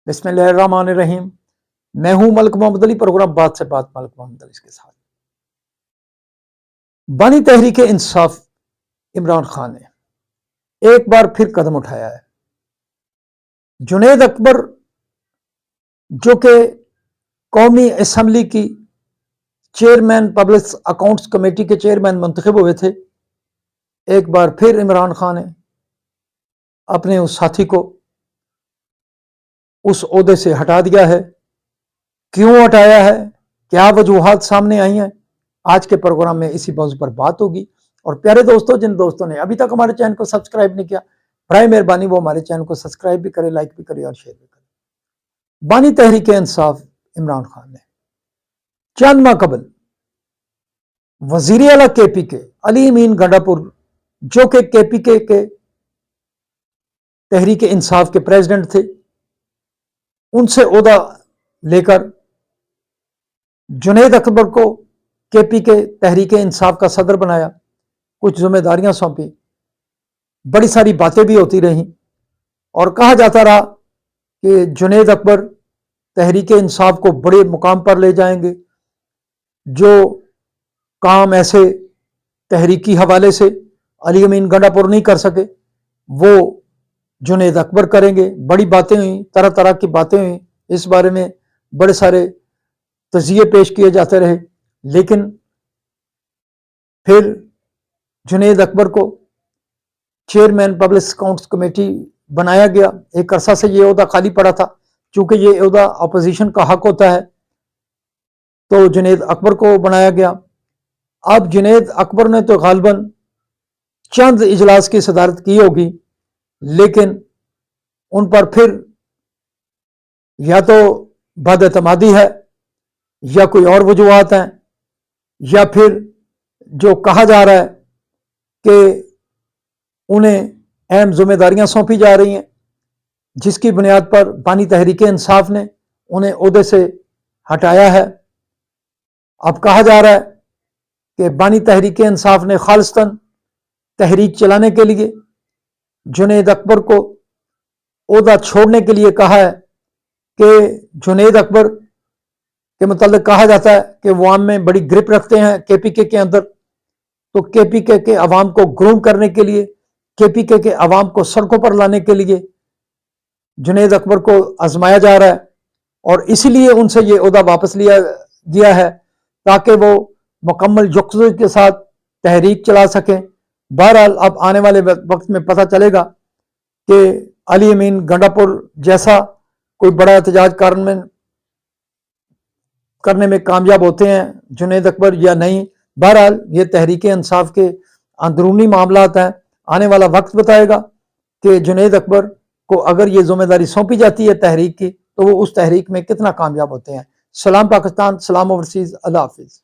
बिस्मिल्लाहिर्रहमानिर्रहीम। मैं हूं मलिक मोहम्मद अली। प्रोग्राम बात से बात मलिक मोहम्मद अली के साथ। बानी तहरीक इंसाफ इमरान खान ने एक बार फिर कदम उठाया है। जुनैद अकबर जो कि कौमी असम्बली की चेयरमैन पब्लिक अकाउंट्स कमेटी के चेयरमैन मुंतखब हुए थे, एक बार फिर इमरान खान ने अपने उस साथी को उस ओहदे से हटा दिया है। क्यों हटाया है, क्या वजूहात सामने आई हैं, आज के प्रोग्राम में इसी मौजू पर बात होगी। और प्यारे दोस्तों, जिन दोस्तों ने अभी तक हमारे चैनल को सब्सक्राइब नहीं किया, बराए मेहरबानी वो हमारे चैनल को सब्सक्राइब भी करें, लाइक भी करें और शेयर भी करें। बानी तहरीक इंसाफ इमरान खान ने चंद माह कबल वजीर आला KPK अली अमीन गंडापुर जो कि KPK के तहरीक इंसाफ के प्रेसिडेंट थे, उनसे ओहदा लेकर जुनैद अकबर को KPK तहरीक इंसाफ का सदर बनाया, कुछ जिम्मेदारियां सौंपी, बड़ी सारी बातें भी होती रहीं और कहा जाता रहा कि जुनैद अकबर तहरीक इंसाफ को बड़े मुकाम पर ले जाएंगे। जो काम ऐसे तहरीकी हवाले से अली अमीन गंडापुर नहीं कर सके, वो जुनैद अकबर करेंगे। बड़ी बातें हुई, तरह तरह की बातें हुई, इस बारे में बड़े सारे तजिए पेश किए जाते रहे। लेकिन फिर जुनैद अकबर को चेयरमैन पब्लिक अकाउंट्स कमेटी बनाया गया। एक अरसा से ये ओहदा खाली पड़ा था, चूंकि ये ओहदा अपोजिशन का हक होता है, तो जुनैद अकबर को बनाया गया। अब जुनैद अकबर ने तो गालिबन चंद इजलास की सदारत की होगी, लेकिन उन पर फिर या तो बदएतमादी है या कोई और वजूहात हैं, या फिर जो कहा जा रहा है कि उन्हें अहम जिम्मेदारियां सौंपी जा रही हैं, जिसकी बुनियाद पर बानी तहरीक इंसाफ ने उन्हें ओहदे से हटाया है। अब कहा जा रहा है कि बानी तहरीक इंसाफ ने खालिस्तन तहरीक चलाने के लिए जुनैद अकबर को ओहदा छोड़ने के लिए कहा है कि जुनैद अकबर के मतलब कहा जाता है कि वो आम में बड़ी ग्रिप रखते हैं KPK के अंदर, तो KPK के अवाम को ग्रूम करने के लिए, KPK के अवाम को सड़कों पर लाने के लिए जुनैद अकबर को आजमाया जा रहा है। और इसीलिए उनसे ये ओहदा वापस लिया गया है ताकि वो मुकम्मल जुख्तगी के साथ तहरीक चला सकें। बहरहाल अब आने वाले वक्त में पता चलेगा कि अली अमीन गंडापुर जैसा कोई बड़ा एहतजाज करने में कामयाब होते हैं जुनैद अकबर या नहीं। बहरहाल ये तहरीक इंसाफ के अंदरूनी मामलात हैं। आने वाला वक्त बताएगा कि जुनैद अकबर को अगर ये जिम्मेदारी सौंपी जाती है तहरीक की, तो वो उस तहरीक में कितना कामयाब होते हैं। सलाम पाकिस्तान, सलाम ओवरसीज, अल्लाह हाफिज।